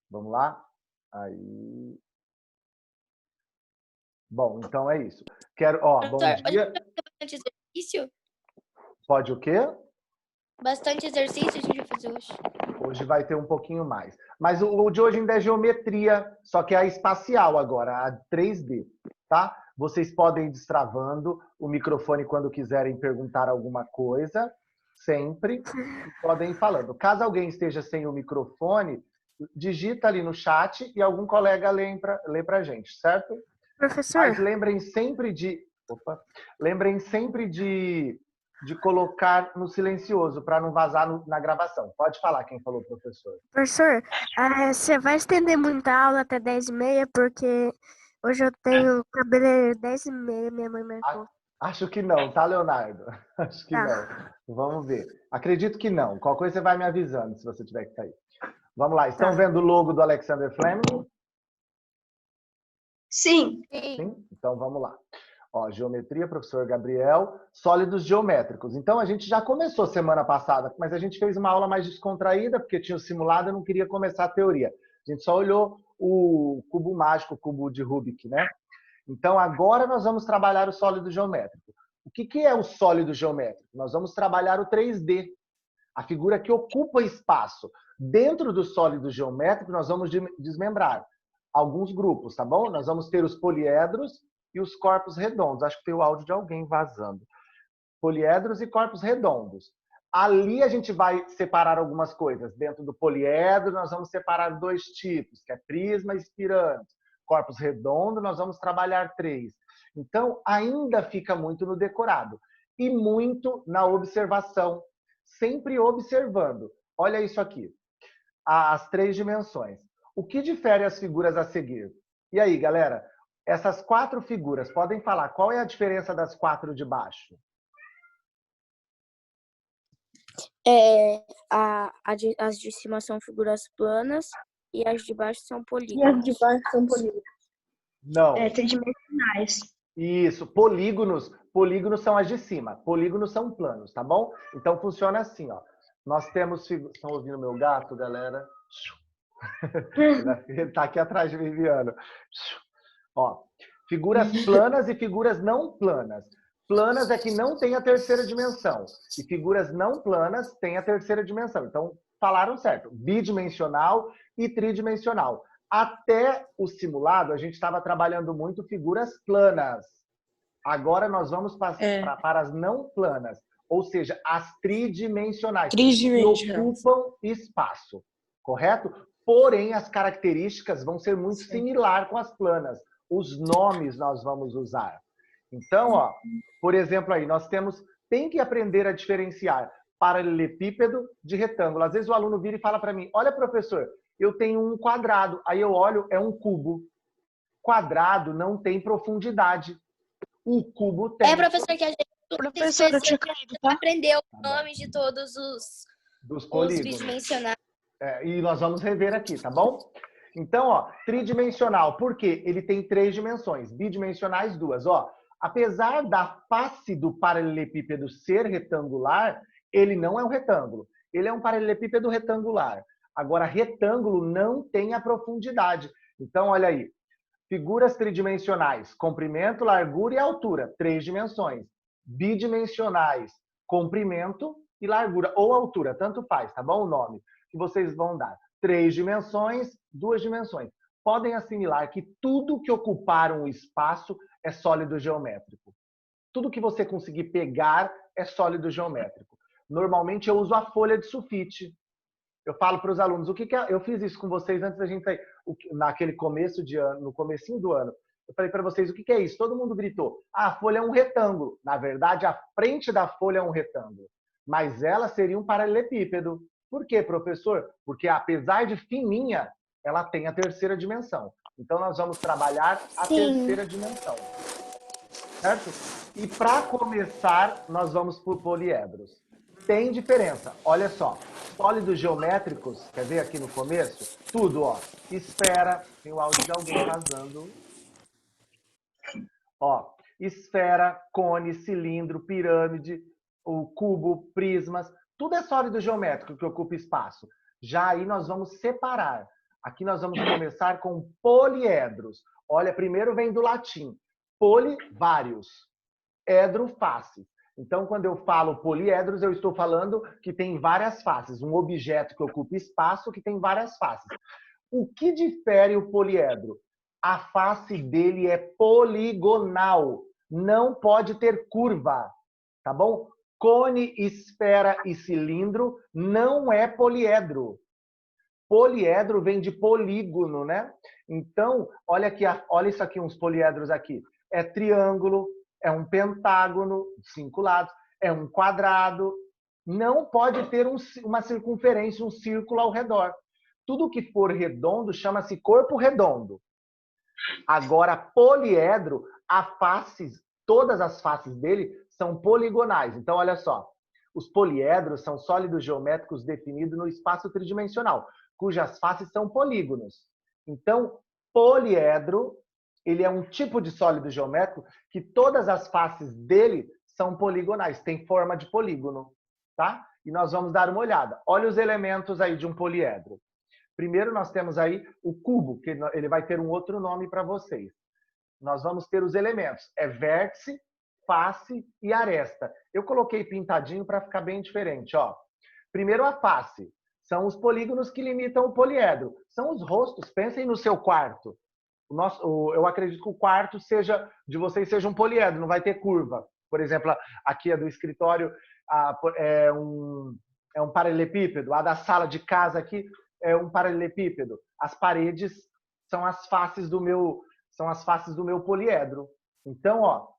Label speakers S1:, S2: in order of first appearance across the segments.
S1: Vamos lá? Aí. Bom, então é isso. Quero, ó, bom dia.
S2: Bastante exercício?
S1: Pode o quê?
S2: Bastante exercício a gente vai fazer hoje.
S1: Hoje vai ter um pouquinho mais. Mas o de hoje ainda é geometria, só que é a espacial agora, a 3D, tá? Vocês podem ir destravando o microfone quando quiserem perguntar alguma coisa, sempre, e podem ir falando. Caso alguém esteja sem o microfone, digita ali no chat e algum colega lê pra gente, certo?
S3: Professor?
S1: Mas lembrem sempre de... Opa! Lembrem sempre de colocar no silencioso, para não vazar na gravação. Pode falar quem falou, professor.
S3: Professor, você vai estender muita aula até 10h30, porque hoje eu tenho cabeleireiro 10h30, minha mãe marcou.
S1: Acho que não, tá, Leonardo? Acho que não. Vamos ver. Acredito que não. Qualquer coisa você vai me avisando se você tiver que sair. Vamos lá. Estão vendo o logo do Alexander Fleming?
S4: Sim.
S1: Sim? Então vamos lá. Ó, geometria, professor Gabriel, sólidos geométricos. Então a gente já começou semana passada, mas a gente fez uma aula mais descontraída, porque tinha o simulado e não queria começar a teoria. A gente só olhou o cubo mágico, o cubo de Rubik, né? Então agora nós vamos trabalhar o sólido geométrico. O que é o sólido geométrico? Nós vamos trabalhar o 3D, a figura que ocupa espaço. Dentro do sólido geométrico, nós vamos desmembrar alguns grupos, tá bom? Nós vamos ter os poliedros e os corpos redondos. Acho que tem o áudio de alguém vazando. Poliedros e corpos redondos. Ali a gente vai separar algumas coisas. Dentro do poliedro, nós vamos separar 2 tipos, que é prisma e espirâmide. Corpos redondos, nós vamos trabalhar 3. Então, ainda fica muito no decorado. E muito na observação. Sempre observando. Olha isso aqui. As 3 dimensões. O que difere as figuras a seguir? E aí, galera? Essas 4 figuras, podem falar qual é a diferença das 4 de baixo?
S5: As de cima são figuras planas e as de baixo são
S4: E
S5: polígonos.
S4: as de baixo são polígonos.
S1: Não.
S4: Tridimensionais.
S1: Isso, polígonos. Polígonos são as de cima. Polígonos são planos, tá bom? Então funciona assim, ó. Nós temos figuras... Estão ouvindo meu gato, galera? Ele tá aqui atrás de Viviano. Ó, figuras planas e figuras não planas. Planas é que não tem a terceira dimensão. E figuras não planas têm a terceira dimensão. Então, falaram certo. Bidimensional e tridimensional. Até o simulado, a gente estava trabalhando muito figuras planas. Agora nós vamos para as não planas. Ou seja, as tridimensionais. Que ocupam espaço. Correto? Porém, as características vão ser muito similares com as planas. Os nomes nós vamos usar. Então, ó, por exemplo, aí nós tem que aprender a diferenciar paralelepípedo de retângulo. Às vezes o aluno vira e fala para mim, olha, professor, eu tenho um quadrado. Aí eu olho, é um cubo. Quadrado não tem profundidade. O cubo tem.
S2: Professor, que a gente
S4: Professor, eu tinha caído, tá?
S2: aprendeu os nomes de todos os bidimensionais.
S1: E nós vamos rever aqui, tá bom? Então, ó, tridimensional, por quê? Ele tem 3 dimensões, bidimensionais 2. Ó, apesar da face do paralelepípedo ser retangular, ele não é um retângulo. Ele é um paralelepípedo retangular. Agora, retângulo não tem a profundidade. Então, olha aí. Figuras tridimensionais, comprimento, largura e altura, 3 dimensões. Bidimensionais, comprimento e largura, ou altura, tanto faz, tá bom o nome que vocês vão dar? 3 dimensões, 2 dimensões. Podem assimilar que tudo que ocupar um espaço é sólido geométrico. Tudo que você conseguir pegar é sólido geométrico. Normalmente eu uso a folha de sulfite. Eu falo para os alunos, o que é? Eu fiz isso com vocês antes da gente sair, naquele começo de ano, no comecinho do ano. Eu falei para vocês, o que é isso? Todo mundo gritou, a folha é um retângulo. Na verdade, a frente da folha é um retângulo. Mas ela seria um paralelepípedo. Por quê, professor? Porque apesar de fininha, ela tem a terceira dimensão. Então, nós vamos trabalhar a terceira dimensão. Certo? E para começar, nós vamos por poliedros. Tem diferença. Olha só. Sólidos geométricos, quer ver aqui no começo? Tudo, ó. Esfera. Tem o áudio de alguém vazando. Ó. Esfera, cone, cilindro, pirâmide, o cubo, prismas. Tudo é sólido geométrico que ocupa espaço. Já aí nós vamos separar. Aqui nós vamos começar com poliedros. Olha, primeiro vem do latim. Poli, vários. Edro, face. Então, quando eu falo poliedros, eu estou falando que tem várias faces. Um objeto que ocupa espaço que tem várias faces. O que difere o poliedro? A face dele é poligonal. Não pode ter curva. Tá bom? Cone, esfera e cilindro não é poliedro. Poliedro vem de polígono, né? Então, olha aqui, olha isso aqui, uns poliedros aqui. É triângulo, é um pentágono, 5 lados, é um quadrado. Não pode ter uma circunferência, um círculo ao redor. Tudo que for redondo chama-se corpo redondo. Agora, poliedro, todas as faces dele são poligonais. Então, olha só. Os poliedros são sólidos geométricos definidos no espaço tridimensional, cujas faces são polígonos. Então, poliedro, ele é um tipo de sólido geométrico que todas as faces dele são poligonais, tem forma de polígono, tá? E nós vamos dar uma olhada. Olha os elementos aí de um poliedro. Primeiro nós temos aí o cubo, que ele vai ter um outro nome para vocês. Nós vamos ter os elementos, é vértice, face e aresta. Eu coloquei pintadinho para ficar bem diferente, ó. Primeiro a face, são os polígonos que limitam o poliedro. São os rostos, pensem no seu quarto. Eu acredito que o quarto de vocês seja um poliedro, não vai ter curva. Por exemplo, aqui é do escritório, é um paralelepípedo. A da sala de casa aqui é um paralelepípedo. As paredes são as faces do meu poliedro. Então, ó,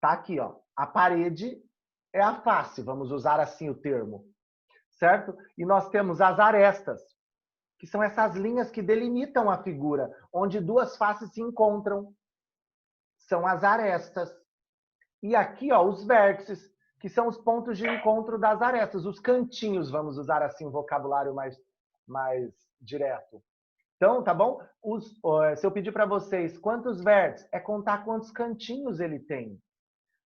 S1: tá aqui, ó. A parede é a face, vamos usar assim o termo, certo? E nós temos as arestas, que são essas linhas que delimitam a figura, onde duas faces se encontram. São as arestas. E aqui, ó, os vértices, que são os pontos de encontro das arestas, os cantinhos, vamos usar assim um vocabulário mais direto. Então, tá bom? Se eu pedir para vocês quantos vértices, é contar quantos cantinhos ele tem.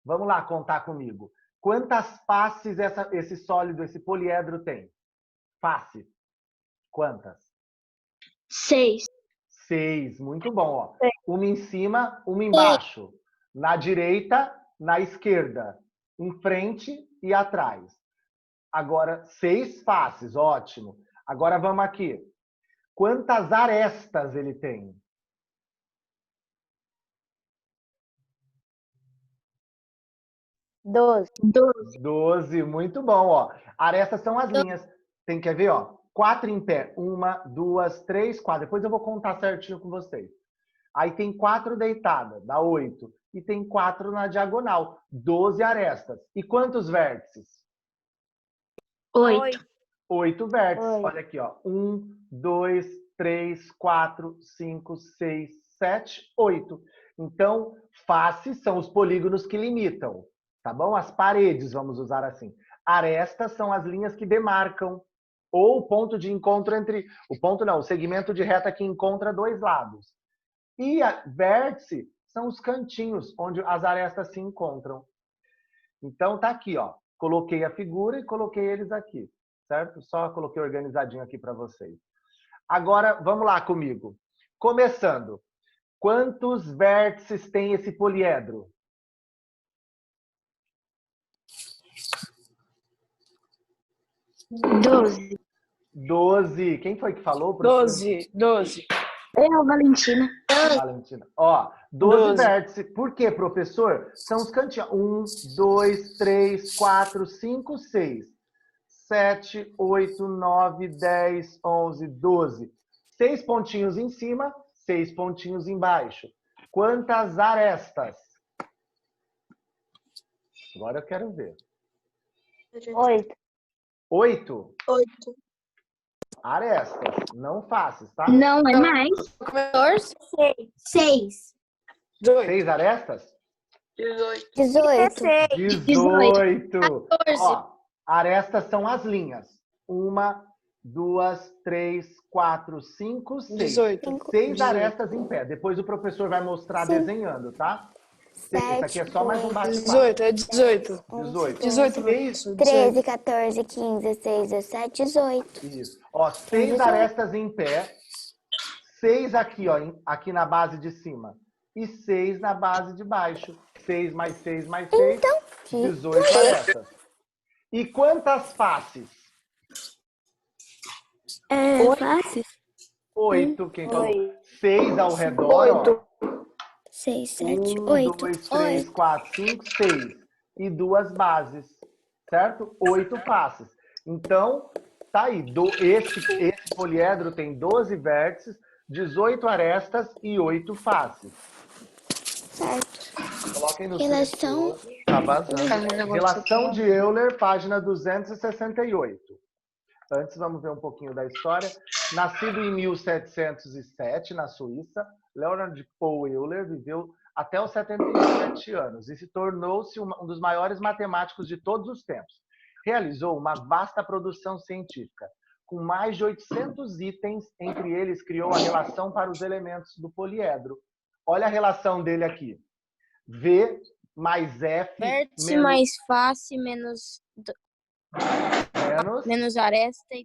S1: Vamos lá contar comigo. Quantas faces esse sólido, esse poliedro tem? Face. Quantas?
S4: 6.
S1: 6. Muito bom, ó. Uma em cima, uma embaixo. Na direita, na esquerda. Em frente e atrás. Agora, 6 faces. Ótimo. Agora vamos aqui. Quantas arestas ele tem?
S5: 12.
S1: 12. Muito bom, ó. Arestas são as linhas. Tem que ver, ó. 4 em pé. 1, 2, 3, 4. Depois eu vou contar certinho com vocês. Aí tem 4 deitadas, dá 8. E tem 4 na diagonal, 12 arestas. E quantos vértices?
S4: 8.
S1: 8 vértices.
S5: 8.
S1: Olha aqui, ó. 1, 2, 3, 4, 5, 6, 7, 8. Então, faces são os polígonos que limitam, tá bom? As paredes, vamos usar assim. Arestas são as linhas que demarcam, ou o ponto de encontro entre... o segmento de reta que encontra dois lados. E vértice são os cantinhos, onde as arestas se encontram. Então, tá aqui, ó. Coloquei a figura e coloquei eles aqui, certo? Só coloquei organizadinho aqui para vocês. Agora, vamos lá comigo. Começando. Quantos vértices tem esse poliedro?
S4: 12.
S1: 12. Quem foi que falou? Professor?
S6: 12.
S4: Eu, Valentina.
S1: Valentina. Ó, 12 vértices. Por quê, professor? São os cantinhos. 1, 2, 3, 4, 5, 6, 7, 8, 9, 10, 11, 12. 6 pontinhos em cima, 6 pontinhos embaixo. Quantas arestas? Agora eu quero ver.
S5: 8.
S1: 8?
S2: 8.
S1: Arestas, não faces, tá?
S4: Não, é mais.
S2: 14.
S4: 6.
S1: 6 arestas?
S6: 18.
S5: 18.
S1: 18.
S2: 14.
S1: Ó, arestas são as linhas. 1, 2, 3, 4, 5, 6.
S6: 18.
S1: 6 arestas em pé. Depois o professor vai mostrar desenhando, tá? Esse aqui é só mais um bate-papo.
S6: 18, é 18.
S1: 18.
S6: 18,
S1: Seis-
S7: 13, 14, 15, 16, 17, 18.
S1: Isso. Ó, 6 arestas em pé, 6 aqui, ó, aqui na base de cima. E 6 na base de baixo. 6 mais 6 mais 6,
S7: Então,
S1: 18 arestas. E quantas faces?
S3: Fácil.
S1: 8. Quem falou? 6 ao redor, ó.
S3: 6, 7,
S1: 1,
S3: 8.
S1: 2, 3, 4, 5, 6. E 2 bases, certo? 8 faces. Então, tá aí. Esse poliedro tem 12 vértices, 18 arestas e 8 faces.
S3: Certo.
S1: Coloquem no
S3: Relação-
S1: silencioso. Tá vazando. Relação de Euler, página 268. Antes, vamos ver um pouquinho da história. Nascido em 1707, na Suíça, Leonard Paul Euler viveu até os 77 anos e se tornou-se um dos maiores matemáticos de todos os tempos. Realizou uma vasta produção científica. Com mais de 800 itens, entre eles criou a relação para os elementos do poliedro. Olha a relação dele aqui. V mais F
S5: Vértice mais face menos aresta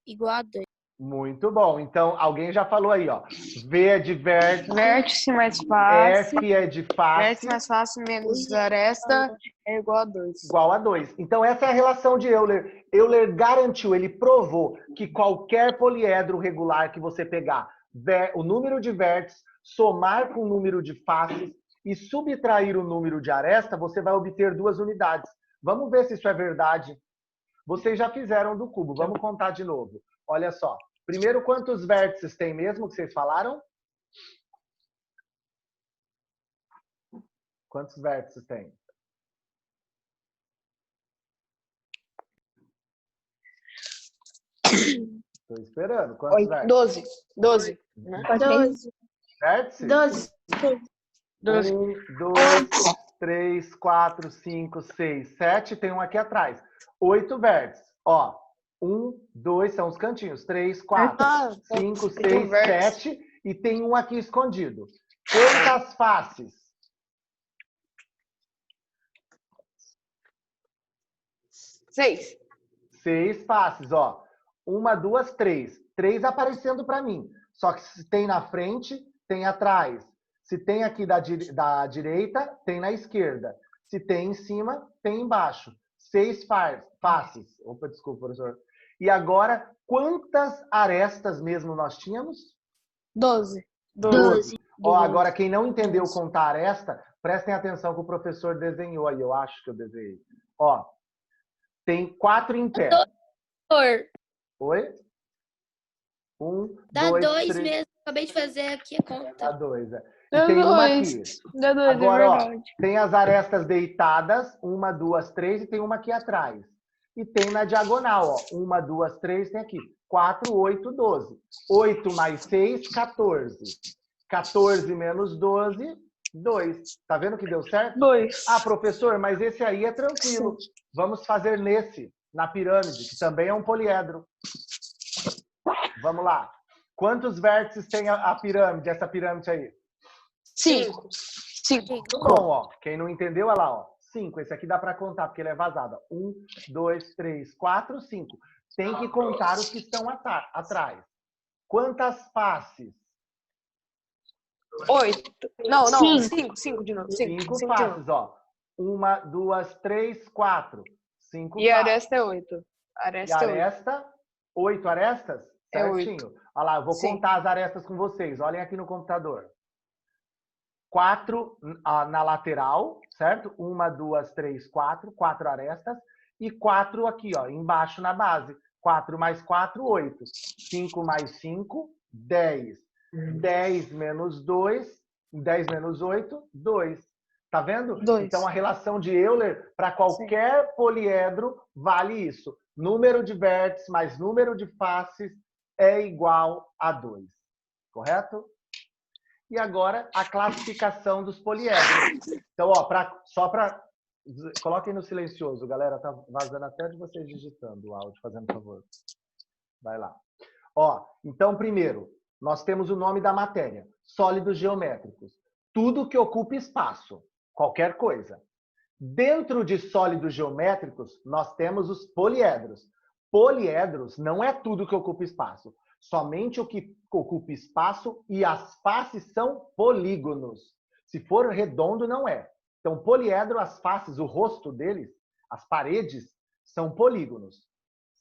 S5: igual a 2.
S1: Muito bom. Então, alguém já falou aí, ó. V é de vértice.
S6: Vértice mais face.
S1: F é de face.
S6: Vértice mais face menos aresta é igual a 2.
S1: Igual a 2. Então, essa é a relação de Euler. Euler garantiu, ele provou que qualquer poliedro regular que você pegar, o número de vértices, somar com o número de faces e subtrair o número de aresta, você vai obter 2 unidades. Vamos ver se isso é verdade. Vocês já fizeram do cubo. Vamos contar de novo. Olha só. Primeiro, quantos vértices tem mesmo que vocês falaram? Quantos vértices tem? Estou esperando. Quantos vértices?
S6: 12.
S4: 12.
S1: Vértices?
S4: 12.
S1: 1, 2, 3, 4, 5, 6, 7. Tem um aqui atrás. 8 vértices. Ó, 1, 2 são os cantinhos. 3, 4, 5, 6, 7. E tem um aqui escondido. Quantas faces?
S6: 6.
S1: 6 faces, ó. 1, 2, 3. 3 aparecendo para mim. Só que se tem na frente, tem atrás. Se tem aqui da direita, tem na esquerda. Se tem em cima, tem embaixo. 6 faces. Opa, desculpa, professor. E agora, quantas arestas mesmo nós tínhamos?
S6: 12.
S1: Ó, agora, quem não entendeu contar aresta, prestem atenção que o professor desenhou aí. Eu acho que eu desenhei. Ó, tem 4 em pé. Oi? 1,
S2: Dá
S1: 2,
S2: 2
S1: 3.
S2: mesmo. Acabei de fazer aqui a conta.
S1: Dá 2, é. E
S6: Dá
S1: tem uma aqui.
S6: 2. Dá 2,
S1: Agora,
S6: é
S1: ó,
S6: verdade.
S1: tem as arestas deitadas, 1, 2, 3, e tem uma aqui atrás. E tem na diagonal, ó, 1, 2, 3, tem aqui. 4, 8, 12. 8 mais 6, 14. 14 menos 12, 2. Tá vendo que deu certo?
S6: 2.
S1: Ah, professor, mas esse aí é tranquilo. Vamos fazer nesse, na pirâmide, que também é um poliedro. Vamos lá. Quantos vértices tem a pirâmide, essa pirâmide aí?
S6: 5.
S1: Muito bom, ó. Quem não entendeu, olha lá, ó. 5. Esse aqui dá para contar, porque ele é vazado. 1, 2, 3, 4, 5. Tem que contar os que estão atrás. Quantas faces?
S6: 8. Não, 5 de novo.
S1: 5 faces, ó. 1, 2, 3, 4. 5
S6: E a
S1: faces.
S6: aresta é 8.
S1: E a aresta, 8 arestas?
S6: É 8.
S1: Certinho. Olha lá, eu vou contar as arestas com vocês. Olhem aqui no computador. 4 na lateral, certo? 1, 2, 3, 4. 4 arestas. E 4 aqui, ó, embaixo na base. 4 mais 4, 8. 5 mais 5, 10. 10 menos 2, 10 menos 8, 2. Tá vendo?
S6: 2.
S1: Então, a relação de Euler para qualquer poliedro vale isso. Número de vértices mais número de faces é igual a 2. Correto? E agora, a classificação dos poliedros. Então, ó, só para... Coloquem no silencioso, galera. Tá vazando até de vocês digitando o áudio, fazendo favor. Vai lá. Ó, então, primeiro, nós temos o nome da matéria. Sólidos geométricos. Tudo que ocupa espaço. qualquer coisa. Dentro de sólidos geométricos, nós temos os poliedros. Poliedros não é tudo que ocupa espaço. Somente o que ocupa espaço e as faces são polígonos. Se for redondo, não é. Então, poliedro, as faces, o rosto deles, as paredes, são polígonos,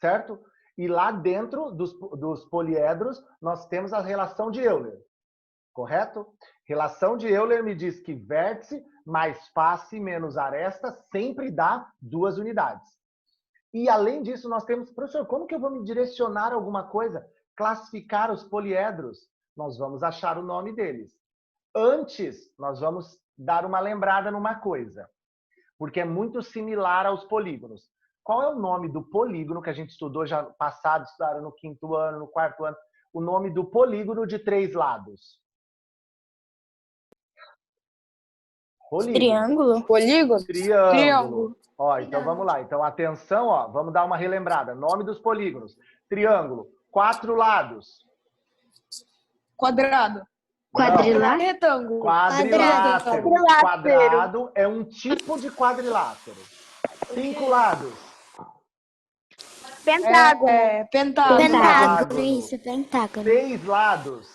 S1: certo? E lá dentro dos poliedros, nós temos a relação de Euler, correto? Relação de Euler me diz que vértice mais face menos aresta sempre dá 2 unidades. E, além disso, nós temos... Professor, como que eu vou me direcionar a alguma coisa? Classificar os poliedros? Nós vamos achar o nome deles. Antes, nós vamos dar uma lembrada numa coisa, porque é muito similar aos polígonos. Qual é o nome do polígono que a gente estudou já no passado, estudaram no 5º ano, no 4º ano? O nome do polígono de 3 lados. Polígono.
S5: Triângulo?
S6: Polígono?
S1: Triângulo. Ó, então vamos lá. Então, atenção, ó, vamos dar uma relembrada. Nome dos polígonos. Triângulo. 4 lados.
S6: Quadrado.
S3: Quadrilátero?
S6: Retângulo.
S1: Quadrilátero. Quadrado é um tipo de quadrilátero. 5 lados.
S5: Pentágono.
S6: Pentágono.
S7: Pentágono, isso, pentágono.
S1: 6 lados.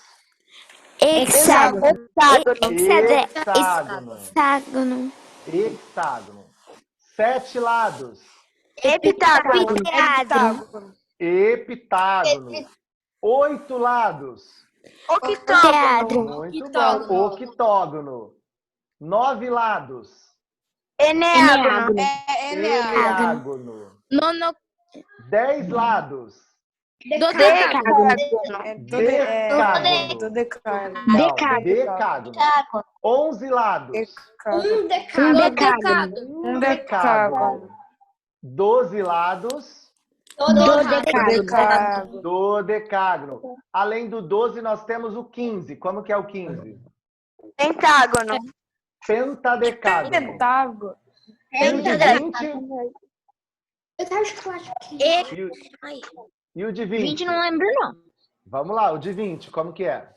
S7: Hexágono.
S1: Hexágono.
S7: Hexágono.
S1: Hexágono. 7 lados.
S5: Heptágono.
S1: Heptágono. 8 lados.
S5: Octógono.
S1: Muito bom. Octógono. 9 lados.
S5: Eneágono.
S1: Eneágono.
S5: Nono...
S1: 10 lados.
S5: Dodecágono.
S1: Decágono. Não, decágono. 11 lados.
S5: Decágono.
S1: Decágono. 12 lados. Dodecágono. Além do 12, nós temos o 15. Como que é o 15?
S5: Pentágono.
S1: Pentadecágono. E o de 20? E o de 20?
S5: 20 não lembro, não.
S1: Vamos lá, o de 20, como que é?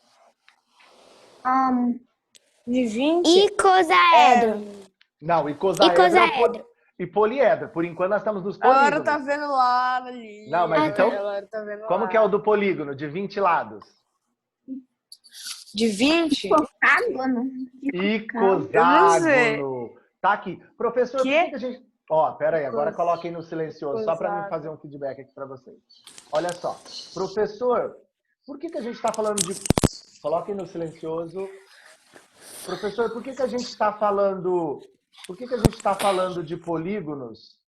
S6: De 20?
S7: Icosaedro.
S1: Não, icosaedro e poliedro. Por enquanto, nós estamos nos polígonos.
S6: Agora tá vendo lá ali.
S1: Não, mas então,
S6: Agora tá vendo
S1: como
S6: lá.
S1: que é o do polígono, de 20 lados?
S6: De 20?
S1: Icoságono. Tá aqui. Professor, por
S6: Quê?
S1: que a gente... Ó, pera aí, agora coloquem no silencioso, só para mim fazer um feedback aqui para vocês. Olha só. Professor, por que a gente está falando de... Coloquem no silencioso. Professor, por que a gente está falando... Por que a gente está falando de polígonos?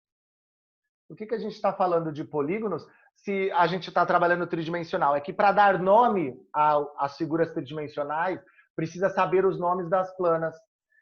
S1: Por que a gente está falando de polígonos se a gente está trabalhando tridimensional? É que para dar nome às figuras tridimensionais, precisa saber os nomes das planas.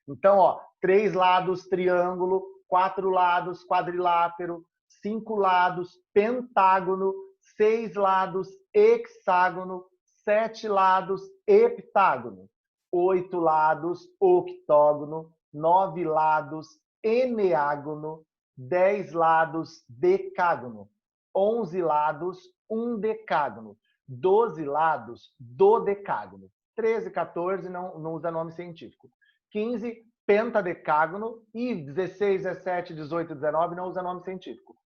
S1: Então, ó, 3 lados, triângulo, 4 lados, quadrilátero, 5 lados, pentágono, 6 lados, hexágono, 7 lados, heptágono, 8 lados, octógono, 9 lados, eneágono, 10 lados, decágono, 11 lados, undecágono, 12 lados, dodecágono, 13, 14 não usa nome científico, 15, pentadecágono, e 16, 17, 18, 19 não usa nome científico,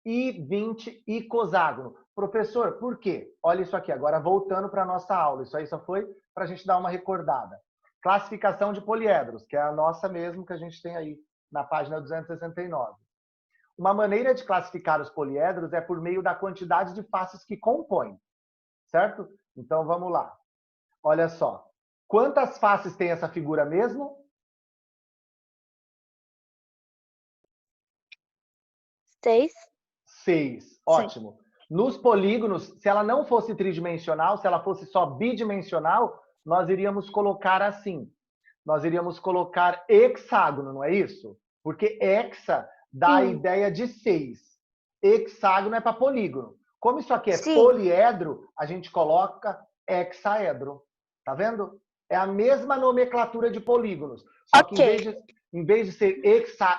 S1: e 20, icoságono. Professor, por quê? Olha isso aqui, agora voltando para a nossa aula, isso aí só foi para a gente dar uma recordada. Classificação de poliedros, que é a nossa mesmo que a gente tem aí na página 269. Uma maneira de classificar os poliedros é por meio da quantidade de faces que compõem, certo? Então vamos lá. Olha só. Quantas faces tem essa figura mesmo?
S5: 6.
S1: 6. Ótimo. Nos polígonos, se ela não fosse tridimensional, se ela fosse só bidimensional, nós iríamos colocar assim. Nós iríamos colocar hexágono, não é isso? Porque hexa dá a ideia de 6. Hexágono é para polígono. Como isso aqui é poliedro, a gente coloca hexaedro. Tá vendo? É a mesma nomenclatura de polígonos. Só que em vez de ser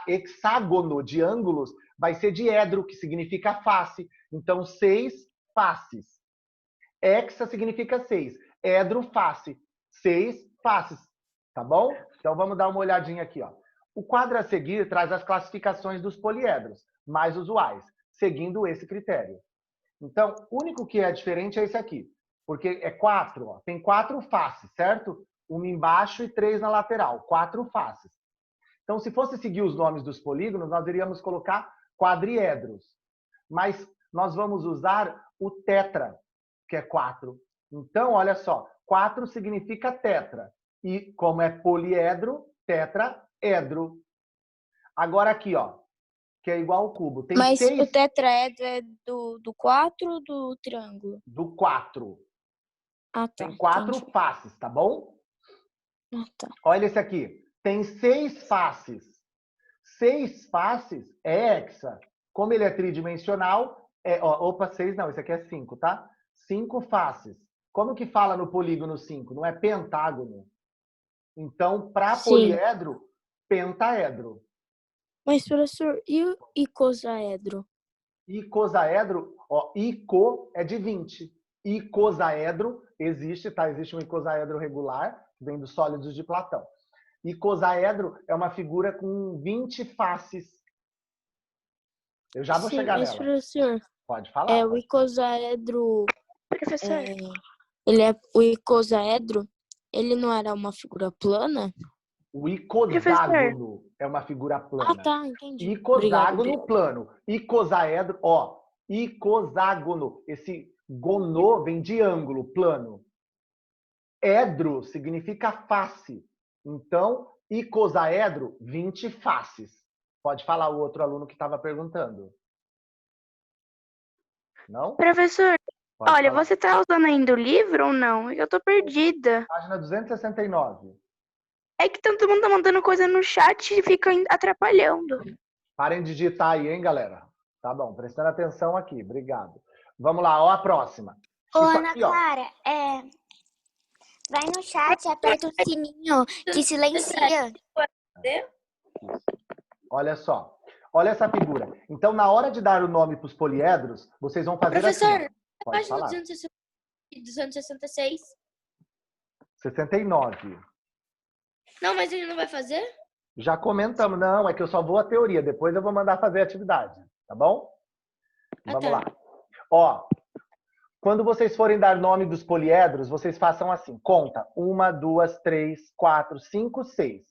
S1: hexágono de ângulos, vai ser diedro, que significa face. Então, 6 faces. Hexa significa 6. Edro, face. 6 faces. Tá bom? Então, vamos dar uma olhadinha aqui. Ó. O quadro a seguir traz as classificações dos poliedros mais usuais, seguindo esse critério. Então, o único que é diferente é esse aqui, porque é 4, ó, tem 4 faces, certo? Uma embaixo e 3 na lateral, 4 faces. Então, se fosse seguir os nomes dos polígonos, nós iríamos colocar quadriedros. Mas nós vamos usar o tetra, que é 4. Então, olha só, 4 significa tetra. E como é poliedro, tetraedro. Agora aqui, ó, que é igual ao cubo. Tem
S5: Mas
S1: 6
S5: o tetraedro é do 4 ou do triângulo?
S1: do 4.
S5: Ah, tá.
S1: Tem 4
S5: entendi.
S1: faces, tá bom?
S5: Ah, tá.
S1: Olha esse aqui. Tem 6 faces. 6 faces é hexa. Como ele é tridimensional, opa, 6 não, esse aqui é 5, tá? 5 faces. Como que fala no polígono 5? Não é pentágono. Então, para
S5: Sim.
S1: poliedro, pentaedro.
S5: Mas, professor, e o icosaedro?
S1: Icosaedro, ó, ico é de 20. Icosaedro existe, tá? Existe um icosaedro regular, que vem dos sólidos de Platão. Icosaedro é uma figura com 20 faces. Eu já vou
S5: Sim,
S1: chegar
S5: mas,
S1: nela.
S5: professor,
S1: Pode falar.
S5: o icosaedro,
S4: Professor,
S5: o icosaedro, ele não era uma figura plana?
S1: O icoságono é uma figura plana.
S5: Ah, tá, entendi.
S1: Icoságono
S5: Obrigado.
S1: plano. Icosaedro, ó, icoságono. Esse gono vem de ângulo, plano. Edro significa face. Então, icosaedro, 20 faces. Pode falar o outro aluno que estava perguntando. Não?
S4: professor,
S1: Pode
S4: olha,
S1: falar.
S4: você está usando ainda o livro ou não? Eu tô perdida.
S1: Página 269.
S4: É que todo mundo tá mandando coisa no chat e fica atrapalhando.
S1: Parem de digitar aí, hein, galera? Tá bom, prestando atenção aqui. Obrigado. Vamos lá, ó, a próxima.
S7: Ô,
S1: Isso
S7: Ana
S1: aqui, ó.
S7: Clara, vai no chat e aperta o sininho que silencia.
S1: Olha só. Olha essa figura. Então, na hora de dar o nome para os poliedros, vocês vão fazer
S2: Professor,
S1: assim. Ó. Pode
S2: página
S1: falar.
S2: 266.
S1: 69.
S2: Não, mas ele não vai fazer?
S1: Já comentamos. Não, é que eu só vou a teoria. Depois eu vou mandar fazer a atividade. Tá bom? Vamos
S2: tá.
S1: lá. Ó, quando vocês forem dar nome dos poliedros, vocês façam assim. Conta. 1, 2, 3, 4, 5, 6.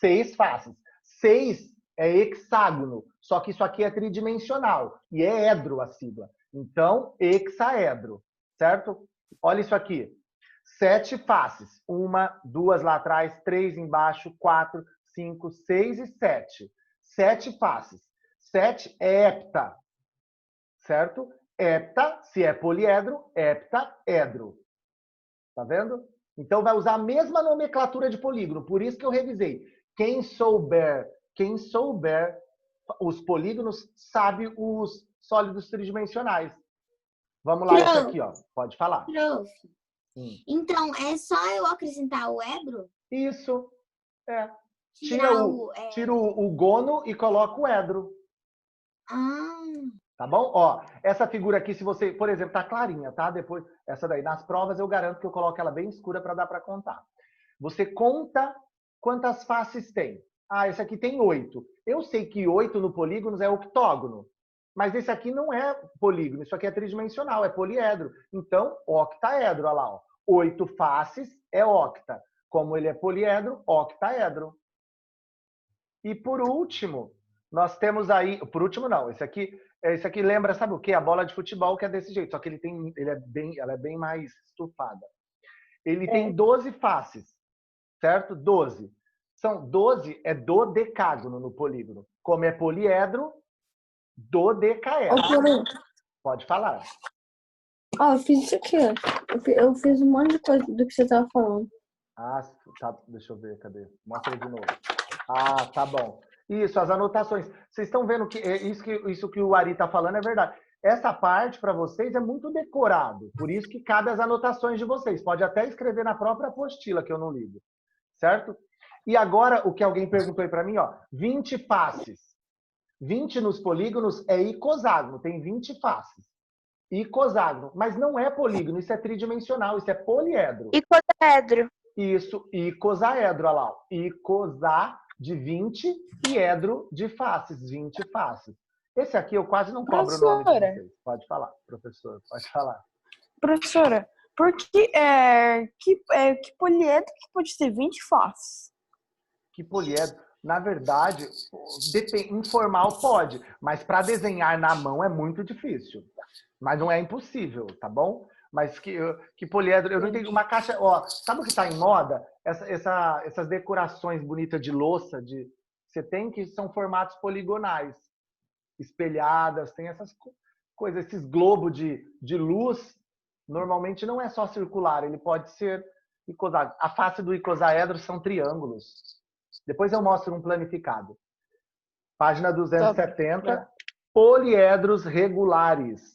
S1: 6 faces. 6 é hexágono. Só que isso aqui é tridimensional. E é edro a sigla. Então, hexaedro. Certo? Olha isso aqui. 7 faces. 1, 2 lá atrás, 3 embaixo, 4, 5, 6 e 7. 7 faces. 7 é hepta. Certo? Hepta, se é poliedro, heptaedro. Tá vendo? Então vai usar a mesma nomenclatura de polígono. Por isso que eu revisei. Quem souber os polígonos sabe os sólidos tridimensionais. Vamos lá, isso aqui, ó. Pode falar.
S8: Prof. Então, é só eu acrescentar o edro?
S1: Isso. É.
S8: Tirar
S1: Tira o gono e coloca o edro.
S8: Ah,
S1: Tá bom? Ó, essa figura aqui, se você, por exemplo, tá clarinha, tá? Depois, essa daí, nas provas eu garanto que eu coloco ela bem escura para dar para contar. Você conta quantas faces tem. Ah, esse aqui tem 8. Eu sei que 8 no polígono é octógono. Mas esse aqui não é polígono, isso aqui é tridimensional, é poliedro. Então, octaedro, olha lá, ó. 8 faces é octa. Como ele é poliedro, octaedro. E por último, nós temos aí... Por último, não. Esse aqui lembra, sabe o quê? A bola de futebol, que é desse jeito. Só que ela é bem mais estufada. Ele tem 12 faces, certo? 12. 12 é dodecágono no polígono. Como é poliedro, dodecaedro. Pode falar.
S9: Eu fiz isso aqui, ó. Eu fiz um monte de coisa do que você estava falando.
S1: Ah, tá. Deixa eu ver, cadê? Mostra aí de novo. Ah, tá bom. Isso, as anotações. Vocês estão vendo que isso que o Ari está falando é verdade. Essa parte, para vocês, é muito decorado. Por isso que cabe as anotações de vocês. Pode até escrever na própria apostila, que eu não ligo. Certo? E agora, o que alguém perguntou aí para mim, ó. 20 faces. 20 nos polígonos é icoságono. Tem 20 faces. Icoságono. Mas não é polígono. Isso é tridimensional. Isso é poliedro.
S4: Icosaedro.
S1: Isso, icosaedro. Olha lá. Icosaedro. de 20 e edro de faces, 20 faces. Esse aqui eu quase não cobro o nome de vocês. Pode falar, professor, pode falar.
S6: Professora, por que poliedro que pode ter 20 faces?
S1: Que poliedro? Na verdade, informal pode, mas para desenhar na mão é muito difícil. Mas não é impossível, tá bom? Mas que poliedro, eu não entendi. Uma caixa, ó, sabe o que está em moda? Essas decorações bonitas de louça, você tem que são formatos poligonais, espelhadas, tem essas coisas, esses globos de luz, normalmente não é só circular, ele pode ser icosaedro. A face do icosaedro são triângulos. Depois eu mostro um planificado. Página 270, poliedros regulares.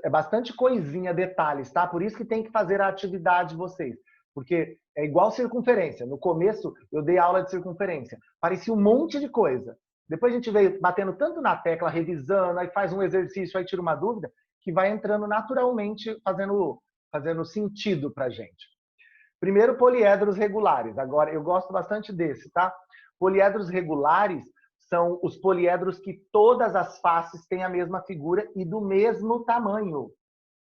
S1: É bastante coisinha, detalhes, tá? Por isso que tem que fazer a atividade de vocês. Porque é igual circunferência. No começo, eu dei aula de circunferência. Parecia um monte de coisa. Depois a gente veio batendo tanto na tecla, revisando, aí faz um exercício, aí tira uma dúvida, que vai entrando naturalmente, fazendo sentido pra gente. Primeiro, poliedros regulares. Agora, eu gosto bastante desse, tá? Poliedros regulares são os poliedros que todas as faces têm a mesma figura e do mesmo tamanho,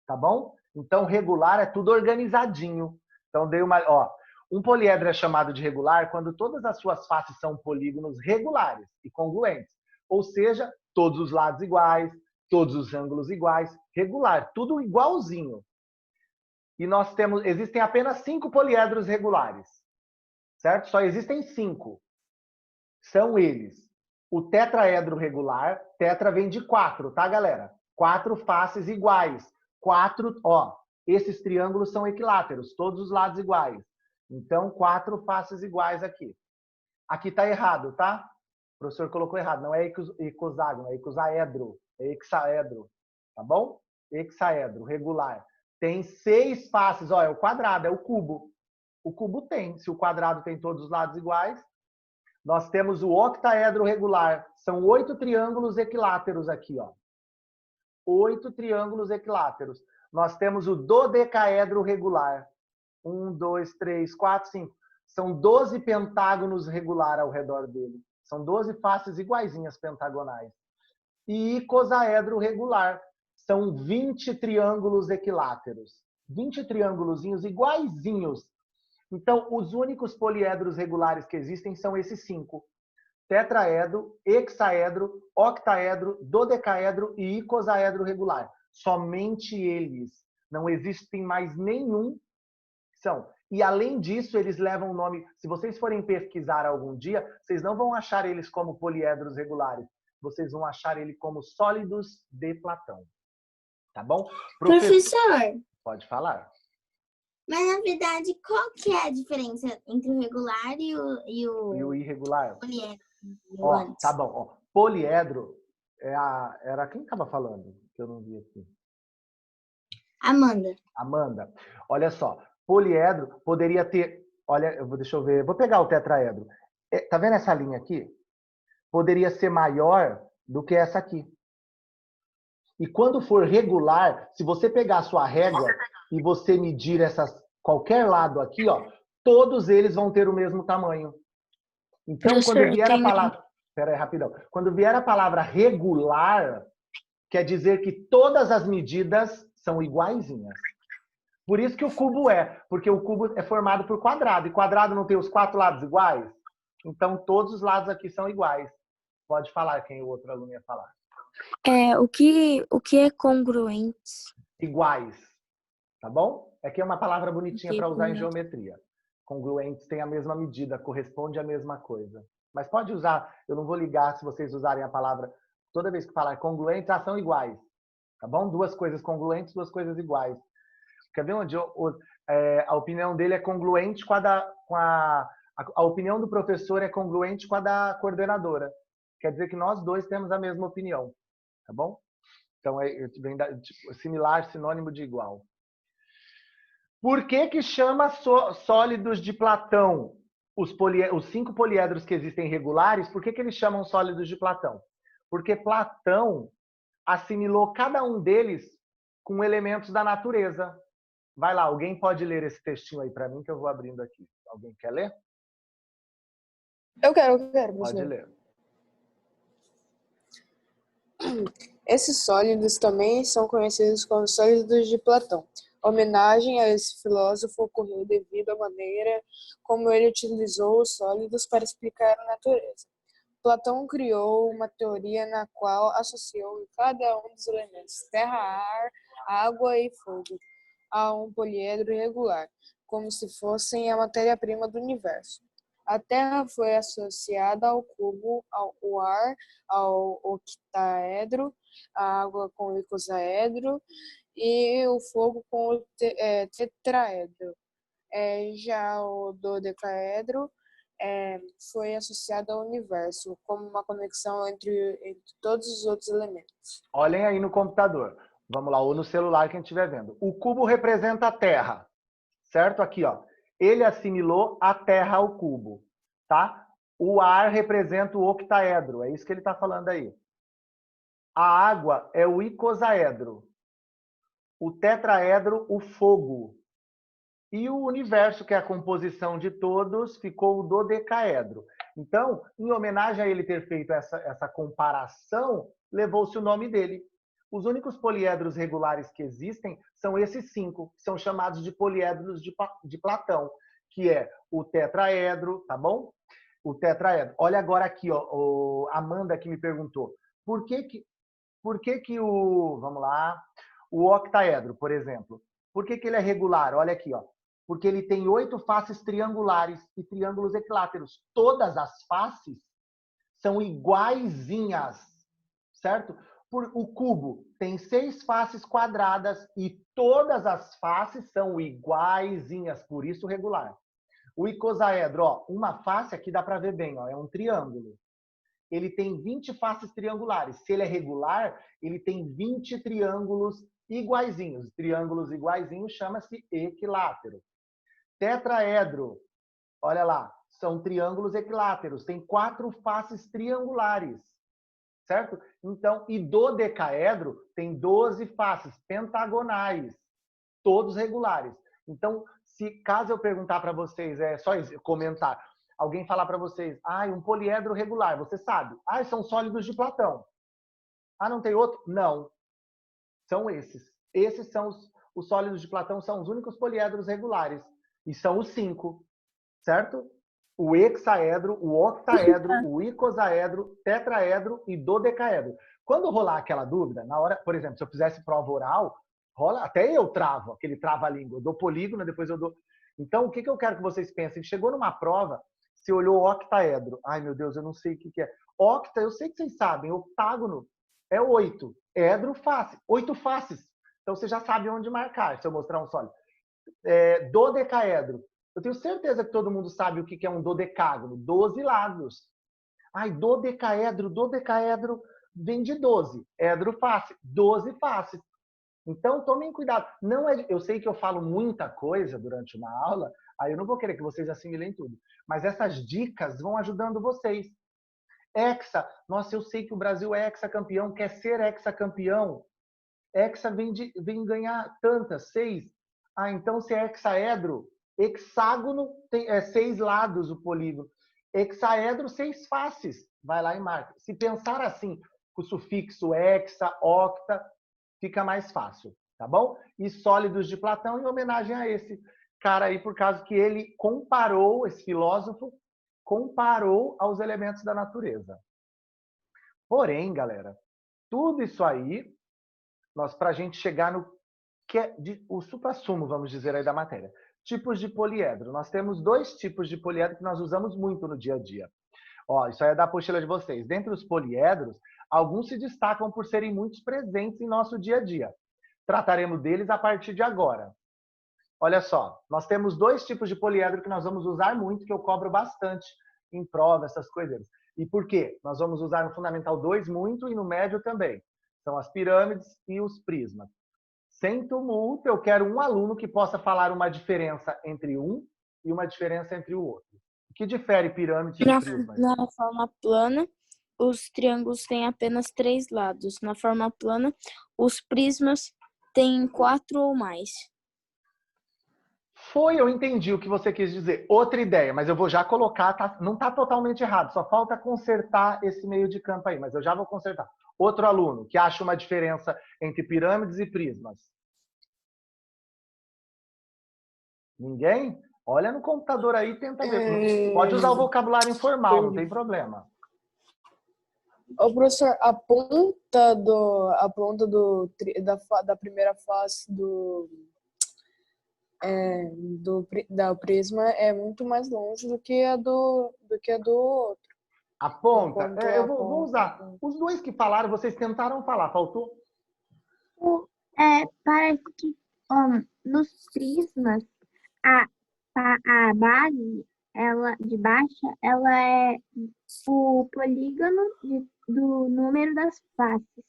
S1: tá bom? Então, regular é tudo organizadinho. Então, um poliedro é chamado de regular quando todas as suas faces são polígonos regulares e congruentes. Ou seja, todos os lados iguais, todos os ângulos iguais, regular, tudo igualzinho. E existem apenas 5 poliedros regulares, certo? Só existem 5. São eles: o tetraedro regular, tetra vem de 4, tá, galera? 4 faces iguais. 4, ó, esses triângulos são equiláteros, todos os lados iguais. Então, 4 faces iguais aqui. Aqui tá errado, tá? O professor colocou errado, não é icoságono, é icosaedro, é hexaedro, tá bom? Hexaedro, regular. Tem 6 faces, ó, é o quadrado, é o cubo. O cubo tem, se o quadrado tem todos os lados iguais. Nós temos o octaedro regular, são 8 triângulos equiláteros aqui, ó. 8 triângulos equiláteros. Nós temos o dodecaedro regular. 1, 2, 3, 4, 5. São 12 pentágonos regular ao redor dele. São 12 faces iguaizinhas pentagonais. E icosaedro regular. São 20 triângulos equiláteros. 20 triângulozinhos iguaizinhos. Então, os únicos poliedros regulares que existem são esses 5. Tetraedro, hexaedro, octaedro, dodecaedro e icosaedro regular. Somente eles. Não existem mais nenhum. E além disso, eles levam o nome... Se vocês forem pesquisar algum dia, vocês não vão achar eles como poliedros regulares. Vocês vão achar ele como sólidos de Platão. Tá bom?
S8: Professor,
S1: pode falar.
S8: mas na verdade, qual que é a diferença entre o regular e o
S1: irregular?
S8: poliedro?
S1: Ó, tá bom. Ó. Poliedro era quem estava falando? Que eu não vi aqui. Amanda. Olha só. Poliedro poderia ter... Olha, deixa eu ver. Vou pegar o tetraedro. Tá vendo essa linha aqui? Poderia ser maior do que essa aqui. E quando for regular, se você pegar a sua régua e você medir qualquer lado aqui, ó, todos eles vão ter o mesmo tamanho. Então, quando vier a palavra... Espera aí, rapidão. Quando vier a palavra regular, quer dizer que todas as medidas são iguaizinhas. Por isso que o cubo porque o cubo é formado por quadrado, e quadrado não tem os 4 lados iguais? Então, todos os lados aqui são iguais. Pode falar quem o outro aluno ia falar.
S5: O que é congruente?
S1: Iguais. Tá bom? Aqui é uma palavra bonitinha para usar em geometria. Congruentes têm a mesma medida, corresponde à mesma coisa. Mas pode usar, eu não vou ligar se vocês usarem a palavra, toda vez que falar congruentes, são iguais. Tá bom? 2 coisas congruentes, 2 coisas iguais. Quer ver onde a opinião dele é congruente com a opinião do professor é congruente com a da coordenadora. Quer dizer que nós 2 temos a mesma opinião. Tá bom? Então, similar, sinônimo de igual. Por que chama sólidos de Platão os 5 poliedros que existem regulares? Por que eles chamam sólidos de Platão? Porque Platão assimilou cada um deles com elementos da natureza. Vai lá, alguém pode ler esse textinho aí para mim que eu vou abrindo aqui. Alguém quer ler?
S6: Eu quero,
S1: Pode
S6: professor.
S1: ler.
S6: Esses sólidos também são conhecidos como sólidos de Platão. A homenagem a esse filósofo ocorreu devido à maneira como ele utilizou os sólidos para explicar a natureza. Platão criou uma teoria na qual associou cada um dos elementos terra, ar, água e fogo a um poliedro irregular, como se fossem a matéria-prima do universo. A Terra foi associada ao cubo, o ar ao octaedro, a água com o icosaedro e o fogo com o tetraedro. Já o dodecaedro foi associado ao universo, como uma conexão entre todos os outros elementos.
S1: Olhem aí no computador. Vamos lá, ou no celular, quem estiver vendo. O cubo representa a Terra, certo? Aqui, ó. Ele assimilou a Terra ao cubo, tá? O ar representa o octaedro, é isso que ele está falando aí. A água é o icosaedro. O tetraedro, o fogo. E o universo, que é a composição de todos, ficou o dodecaedro. Então, em homenagem a ele ter feito essa comparação, levou-se o nome dele. Os únicos poliedros regulares que existem são esses 5, que são chamados de poliedros de Platão, que é o tetraedro, tá bom? O tetraedro. Olha agora aqui, ó, a Amanda que me perguntou. Por que que o, vamos lá, o octaedro, por exemplo, por que ele é regular? Olha aqui, ó. Porque ele tem 8 faces triangulares e triângulos equiláteros. Todas as faces são iguaizinhas, certo? O cubo tem 6 faces quadradas e todas as faces são iguaizinhas, por isso regular. O icosaedro, ó, uma face aqui dá para ver bem, ó, é um triângulo. Ele tem 20 faces triangulares. Se ele é regular, ele tem 20 triângulos iguaizinhos. Triângulos iguaizinhos chama-se equilátero. Tetraedro, olha lá, são triângulos equiláteros, tem 4 faces triangulares, certo? Então, e dodecaedro tem 12 faces pentagonais, todos regulares. Então, caso eu perguntar para vocês, é só comentar, alguém falar para vocês, um poliedro regular, você sabe? São sólidos de Platão. Não tem outro? Não. São esses. Esses são os sólidos de Platão, são os únicos poliedros regulares. E são os 5, certo? O hexaedro, o octaedro, o icosaedro, tetraedro e dodecaedro. Quando rolar aquela dúvida, na hora, por exemplo, se eu fizesse prova oral, rola, até eu travo, aquele trava-língua. Eu dou polígono, depois eu dou... Então, o que eu quero que vocês pensem? Chegou numa prova, você olhou o octaedro. Ai, meu Deus, eu não sei o que é. Octa, eu sei que vocês sabem, octágono é 8. Edro, face. 8 faces. Então, você já sabe onde marcar, se eu mostrar um sólido. Dodecaedro. Eu tenho certeza que todo mundo sabe o que é um dodecágono. 12 lados. Dodecaedro vem de 12. Edro, face. 12 faces. Então, tomem cuidado. Não é, eu sei que eu falo muita coisa durante uma aula, aí eu não vou querer que vocês assimilem tudo. Mas essas dicas vão ajudando vocês. Hexa. Nossa, eu sei que o Brasil é hexacampeão, quer ser hexacampeão. Hexa vem ganhar tantas, 6. Então se é hexaedro, hexágono tem 6 lados o polígono. Hexaedro, 6 faces. Vai lá e marca. Se pensar assim, com o sufixo hexa, octa, fica mais fácil, tá bom? E sólidos de Platão em homenagem a esse cara aí, por causa que ele comparou, esse filósofo, comparou aos elementos da natureza. Porém, galera, tudo isso aí, para a gente chegar no que é o suprassumo, vamos dizer aí da matéria. Tipos de poliedro. Nós temos 2 tipos de poliedro que nós usamos muito no dia a dia. Ó, isso aí é da apostila de vocês. Dentre os poliedros, alguns se destacam por serem muito presentes em nosso dia a dia. Trataremos deles a partir de agora. Olha só, nós temos 2 tipos de poliedro que nós vamos usar muito, que eu cobro bastante em prova, essas coisas. E por quê? Nós vamos usar no Fundamental 2 muito e no médio também. São as pirâmides e os prismas. Sem tumulto, eu quero um aluno que possa falar uma diferença entre um e uma diferença entre o outro. O que difere pirâmide e prisma?
S5: Na forma plana, os triângulos têm apenas 3 lados. Na forma plana, os prismas têm 4 ou mais.
S1: Eu entendi o que você quis dizer. Outra ideia, mas eu vou já colocar, não está totalmente errado, só falta consertar esse meio de campo aí, mas eu já vou consertar. Outro aluno que acha uma diferença entre pirâmides e prismas. Ninguém? Olha no computador aí e tenta ver. Pode usar o vocabulário informal, não tem problema.
S6: O professor, da primeira face da prisma é muito mais longe do que a do outro.
S1: A ponta? Eu vou usar. Os dois que falaram, vocês tentaram falar, faltou?
S9: Parece que nos prismas, a base, ela de baixa, ela é o polígono do número das faces.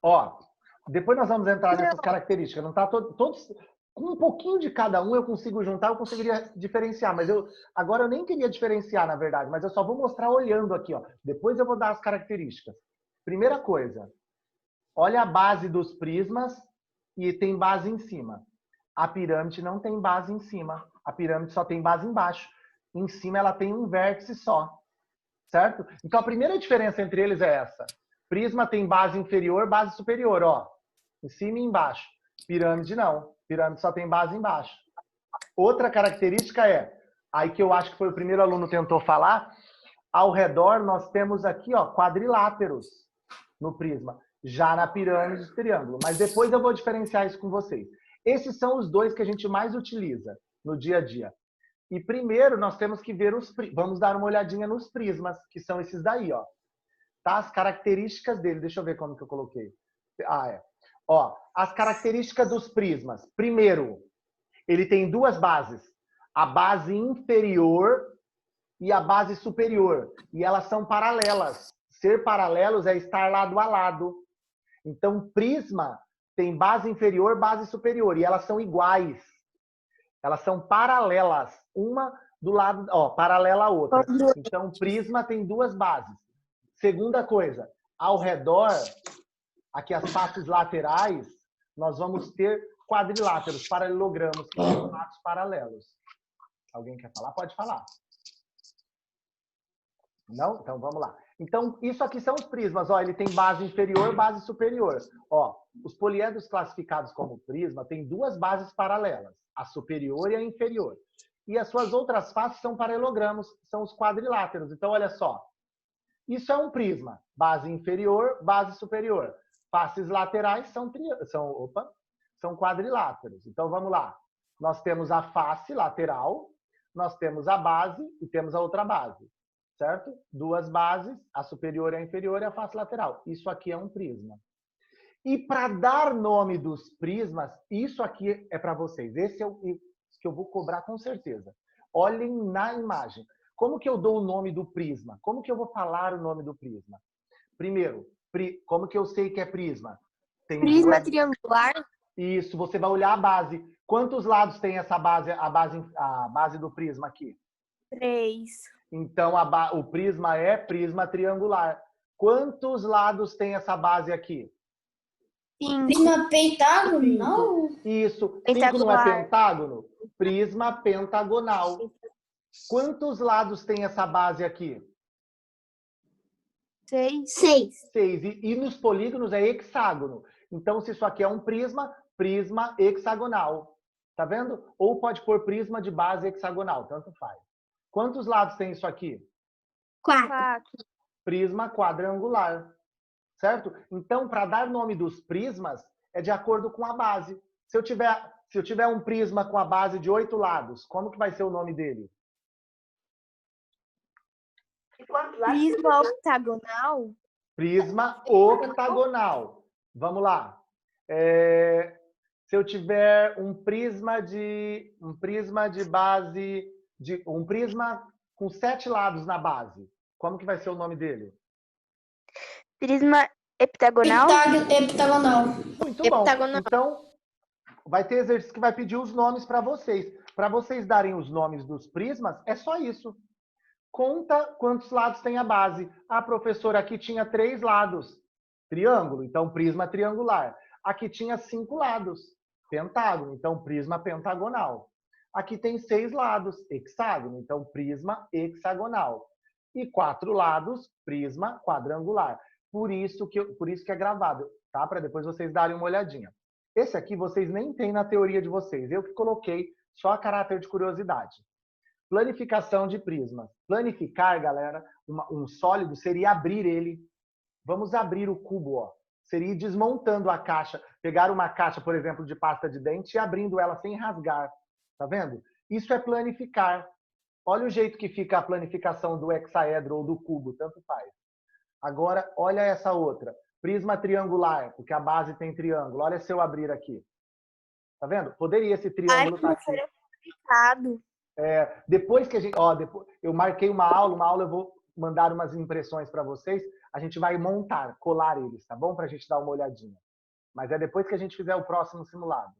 S1: Ó, depois nós vamos entrar nessas características. Não tá todos com um pouquinho de cada um eu consigo juntar, eu conseguiria diferenciar, mas agora eu nem queria diferenciar, na verdade, mas eu só vou mostrar olhando aqui, ó. Depois eu vou dar as características. Primeira coisa, olha a base dos prismas e tem base em cima. A pirâmide não tem base em cima. A pirâmide só tem base embaixo. Em cima ela tem um vértice só. Certo? Então a primeira diferença entre eles é essa. Prisma tem base inferior, base superior, ó. Em cima e embaixo. Pirâmide não. Pirâmide só tem base embaixo. Outra característica aí que eu acho que foi o primeiro aluno que tentou falar, ao redor nós temos aqui, ó, quadriláteros no prisma. Já na pirâmide do triângulo. Mas depois eu vou diferenciar isso com vocês. Esses são os dois que a gente mais utiliza no dia a dia. E primeiro nós temos que ver vamos dar uma olhadinha nos prismas, que são esses daí, ó. Tá? As características dele. Deixa eu ver como que eu coloquei. Ó, as características dos prismas. Primeiro, ele tem duas bases. A base inferior e a base superior. E elas são paralelas. Ser paralelos é estar lado a lado. Então, prisma tem base inferior, base superior. E elas são iguais. Elas são paralelas. Uma do lado, ó, paralela à outra. Então, prisma tem duas bases. Segunda coisa, ao redor, aqui as faces laterais, nós vamos ter quadriláteros, paralelogramas, que são lados paralelos. Alguém quer falar? Pode falar. Não? Então, vamos lá. Então, isso aqui são os prismas. Ó, ele tem base inferior, base superior. Ó, os poliedros classificados como prisma têm duas bases paralelas, a superior e a inferior. E as suas outras faces são paralelogramos, são os quadriláteros. Então, olha só. Isso é um prisma. Base inferior, base superior. Faces laterais são quadriláteros. Então, vamos lá. Nós temos a face lateral, nós temos a base e temos a outra base. Certo? Duas bases, a superior e a inferior e a face lateral. Isso aqui é um prisma. E para dar nome dos prismas, isso aqui é para vocês. Esse é o que eu vou cobrar com certeza. Olhem na imagem. Como que eu dou o nome do prisma? Como que eu vou falar o nome do prisma? Primeiro, como que eu sei que é prisma? Tem
S5: Prisma triangular.
S1: Isso, você vai olhar a base. Quantos lados tem essa base, a base do prisma aqui?
S5: 3.
S1: Então, o prisma é prisma triangular. Quantos lados tem essa base aqui?
S5: 5.
S9: Prisma pentágono? Não.
S1: Isso. 5 não é pentágono? Prisma pentagonal. Quantos lados tem essa base aqui?
S5: 6.
S8: 6.
S1: E nos polígonos é hexágono. Então, se isso aqui é um prisma, prisma hexagonal. Tá vendo? Ou pode pôr prisma de base hexagonal, tanto faz. Quantos lados tem isso aqui?
S8: 4.
S1: Prisma quadrangular. Certo? Então, para dar nome dos prismas, é de acordo com a base. Se eu tiver um prisma com a base de 8 lados, como que vai ser o nome dele?
S5: Prisma octagonal.
S1: Prisma octagonal. Vamos lá. Se eu tiver um prisma com 7 lados na base, como que vai ser o nome dele?
S4: Prisma heptagonal.
S9: Heptagonal.
S1: Muito bom. Então, vai ter exercício que vai pedir os nomes para vocês. Para vocês darem os nomes dos prismas, é só isso. Conta quantos lados tem a base. A professora aqui tinha 3 lados. Triângulo, então prisma triangular. Aqui tinha 5 lados. pentágono. Então, prisma pentagonal. Aqui tem 6 lados, hexágono. Então, prisma hexagonal. E 4 lados, prisma quadrangular. Por isso que é gravado, tá? Para depois vocês darem uma olhadinha. Esse aqui vocês nem têm na teoria de vocês. Eu que coloquei só a caráter de curiosidade. Planificação de prismas. Planificar, galera, um sólido seria abrir ele. Vamos abrir o cubo, ó. Seria ir desmontando a caixa. Pegar uma caixa, por exemplo, de pasta de dente e abrindo ela sem rasgar. Tá vendo? Isso é planificar. Olha o jeito que fica a planificação do hexaedro ou do cubo, tanto faz. Agora, olha essa outra. Prisma triangular, porque a base tem triângulo. Olha se eu abrir aqui. Tá vendo? Poderia esse triângulo estar aqui. Depois que a gente... eu marquei uma aula eu vou mandar umas impressões para vocês. A gente vai montar, colar eles, tá bom? Para a gente dar uma olhadinha. Mas é depois que a gente fizer o próximo simulado.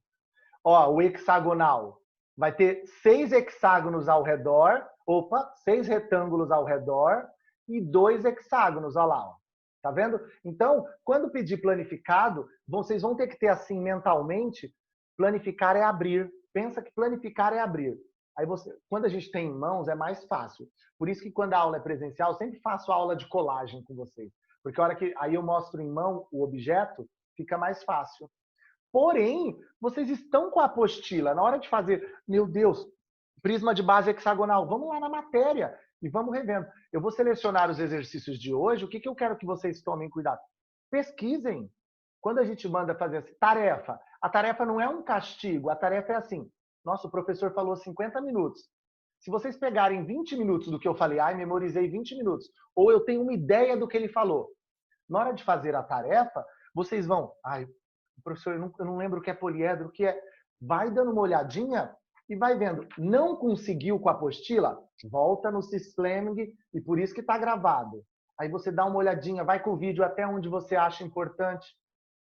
S1: Ó, o hexagonal. Vai ter 6 hexágonos ao redor. 6 retângulos ao redor. E 2 hexágonos, olha lá. Ó. Tá vendo? Então, quando pedir planificado, vocês vão ter que ter assim mentalmente, planificar é abrir. Pensa que planificar é abrir. Aí quando a gente tem em mãos, é mais fácil. Por isso que quando a aula é presencial, eu sempre faço aula de colagem com vocês. Porque a hora que aí eu mostro em mão o objeto, fica mais fácil. Porém, vocês estão com a apostila. Na hora de fazer, meu Deus, prisma de base hexagonal, vamos lá na matéria e vamos revendo. Eu vou selecionar os exercícios de hoje. O que eu quero que vocês tomem cuidado? Pesquisem. Quando a gente manda fazer assim, tarefa, a tarefa não é um castigo, a tarefa é assim. Nossa, o professor falou 50 minutos. Se vocês pegarem 20 minutos do que eu falei, memorizei 20 minutos, ou eu tenho uma ideia do que ele falou. Na hora de fazer a tarefa, vocês vão, professor, eu não lembro o que é poliedro, o que é... Vai dando uma olhadinha e vai vendo. Não conseguiu com a apostila? Volta no Sysfleming e por isso que está gravado. Aí você dá uma olhadinha, vai com o vídeo até onde você acha importante.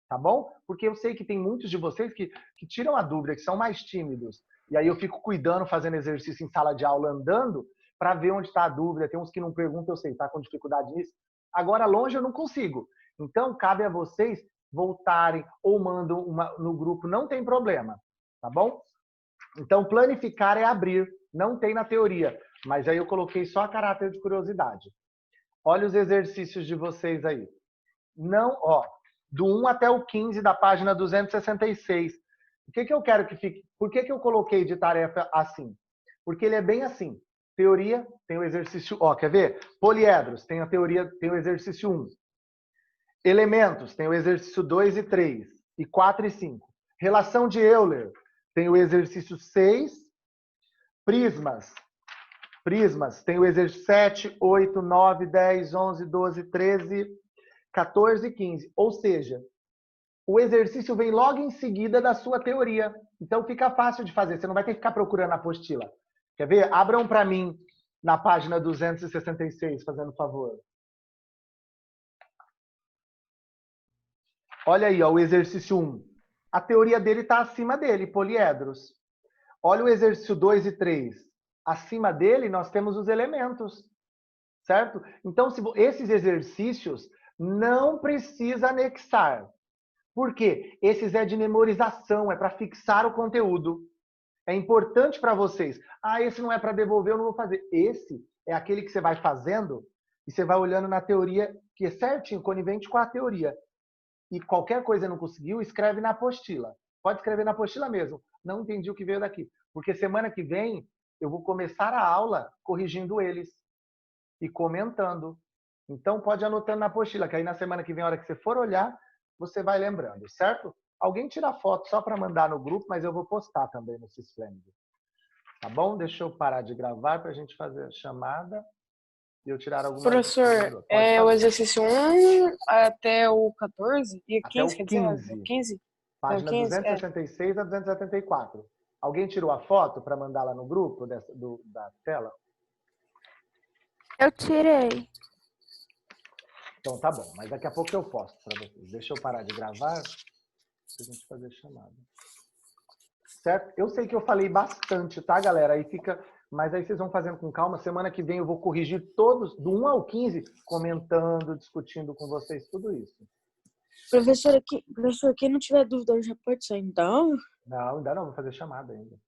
S1: Tá bom? Porque eu sei que tem muitos de vocês que tiram a dúvida, que são mais tímidos. E aí eu fico cuidando, fazendo exercício em sala de aula, andando, para ver onde está a dúvida. Tem uns que não perguntam, eu sei, tá com dificuldade nisso. Agora, longe eu não consigo. Então, cabe a vocês voltarem ou mandam no grupo, não tem problema. Tá bom? Então, planificar é abrir. Não tem na teoria. Mas aí eu coloquei só a caráter de curiosidade. Olha os exercícios de vocês aí. Não, do 1 até o 15 da página 266. O que eu quero que fique? Por que eu coloquei de tarefa assim? Porque ele é bem assim. Teoria, tem o exercício... quer ver? Poliedros, tem a teoria, tem o exercício 1. Elementos, tem o exercício 2 e 3. E 4 e 5. Relação de Euler, tem o exercício 6. Prismas, tem o exercício 7, 8, 9, 10, 11, 12, 13... 14 e 15. Ou seja, o exercício vem logo em seguida da sua teoria. Então fica fácil de fazer. Você não vai ter que ficar procurando a apostila. Quer ver? Abram para mim na página 266, fazendo favor. Olha aí, o exercício 1. A teoria dele está acima dele, poliedros. Olha o exercício 2 e 3. Acima dele, nós temos os elementos. Certo? Então, esses exercícios... não precisa anexar. Por quê? Esses é de memorização, é para fixar o conteúdo. É importante para vocês. Esse não é para devolver, eu não vou fazer. Esse é aquele que você vai fazendo e você vai olhando na teoria, que é certinho, conivente com a teoria. E qualquer coisa não conseguiu, escreve na apostila. Pode escrever na apostila mesmo. Não entendi o que veio daqui. Porque semana que vem eu vou começar a aula corrigindo eles e comentando. Então, pode ir anotando na apostila, que aí na semana que vem, a hora que você for olhar, você vai lembrando, certo? Alguém tira foto só para mandar no grupo, mas eu vou postar também no Sysfleming. Tá bom? Deixa eu parar de gravar para a gente fazer a chamada e eu tirar alguma...
S6: Professor, o exercício 1 até o 14 e 15,
S1: até o 15.
S6: 15?
S1: Página 266 a 274. Alguém tirou a foto para mandar lá no grupo da tela?
S4: Eu tirei.
S1: Então tá bom, mas daqui a pouco eu posto para vocês. Deixa eu parar de gravar para a gente fazer a chamada. Certo? Eu sei que eu falei bastante, tá, galera? Aí fica... Mas aí vocês vão fazendo com calma. Semana que vem eu vou corrigir todos, do 1 ao 15, comentando, discutindo com vocês tudo isso.
S5: Professor, quem não tiver dúvida já pode sair, então?
S1: Não, ainda não, vou fazer chamada ainda.